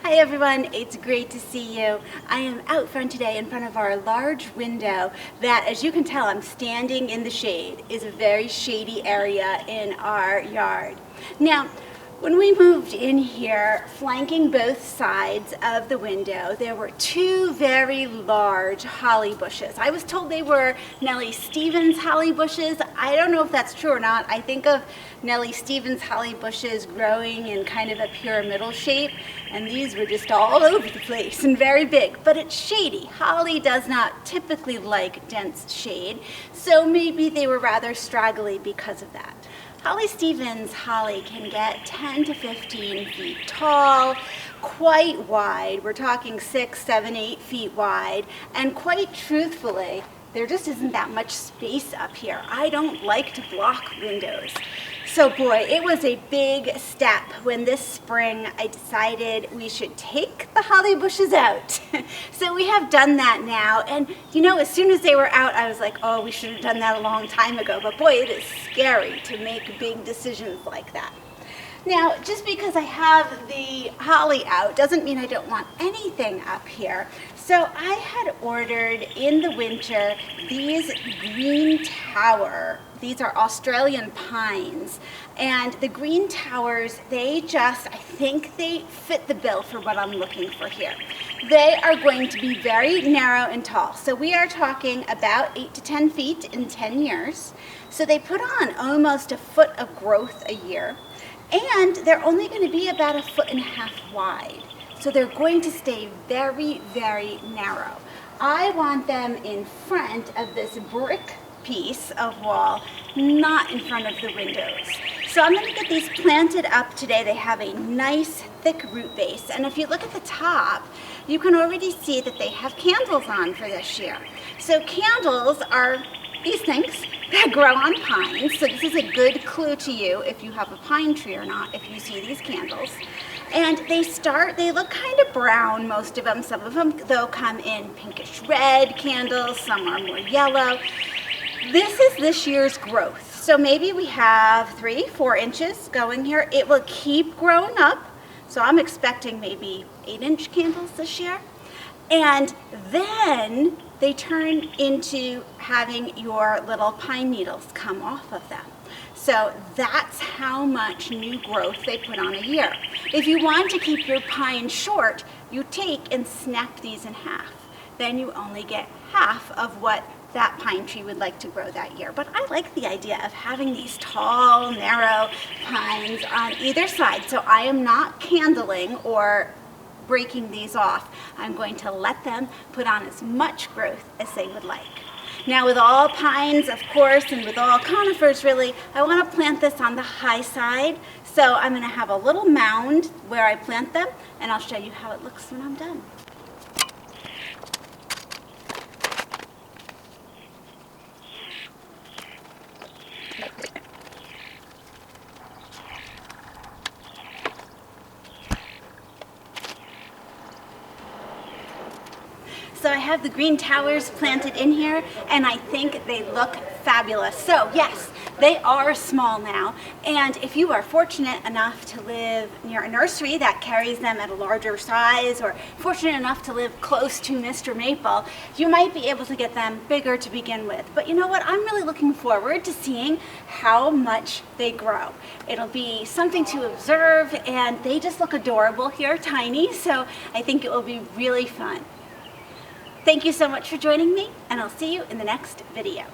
Hi everyone, it's great to see you. I am out front today in front of our large window that, as you can tell, I'm standing in the shade. Is a very shady area in our yard. Now, when we moved in here, flanking both sides of the window, there were two very large holly bushes. I was told they were Nellie Stevens holly bushes. I don't know if that's true or not. I think of Nellie Stevens holly bushes growing in kind of a pyramidal shape, and these were just all over the place and very big, but it's shady. Holly does not typically like dense shade, so maybe they were rather straggly because of that. Holly Stevens holly can get 10 to 15 feet tall, quite wide. We're talking 6, 7, 8 feet wide, and quite truthfully, there just isn't that much space up here. I don't like to block windows. So boy, it was a big step when this spring I decided we should take the holly bushes out. So we have done that now, and you know, as soon as they were out, I was like, oh, we should have done that a long time ago. But boy, it is scary to make big decisions like that. Now, just because I have the holly out doesn't mean I don't want anything up here. So I had ordered in the winter these green tower. These are Australian pines. And the green towers, I think they fit the bill for what I'm looking for here. They are going to be very narrow and tall. So we are talking about 8 to 10 feet in 10 years. So they put on almost a foot of growth a year. And they're only going to be about 1.5 feet wide. So they're going to stay very, very narrow. I want them in front of this brick piece of wall, not in front of the windows. So I'm going to get these planted up today. They have a nice thick root base. And if you look at the top, you can already see that they have candles on for this year. So candles are these things that grow on pines. So this is a good clue to you if you have a pine tree or not, if you see these candles. And they look kind of brown, most of them. Some of them, though, come in pinkish red candles. Some are more yellow. This is this year's growth. So maybe we have 3-4 inches going here. It will keep growing up. So I'm expecting maybe 8-inch candles this year. And then they turn into having your little pine needles come off of them. So that's how much new growth they put on a year. If you want to keep your pine short, you take and snap these in half. Then you only get half of what that pine tree would like to grow that year. But I like the idea of having these tall, narrow pines on either side. So I am not candling or breaking these off. I'm going to let them put on as much growth as they would like. Now with all pines, of course, and with all conifers really, I want to plant this on the high side. So I'm going to have a little mound where I plant them, and I'll show you how it looks when I'm done. So I have the green towers planted in here, and I think they look fabulous. So yes, they are small now, and if you are fortunate enough to live near a nursery that carries them at a larger size, or fortunate enough to live close to Mr. Maple, you might be able to get them bigger to begin with. But you know what? I'm really looking forward to seeing how much they grow. It'll be something to observe, and they just look adorable here, tiny, so I think it will be really fun. Thank you so much for joining me, and I'll see you in the next video.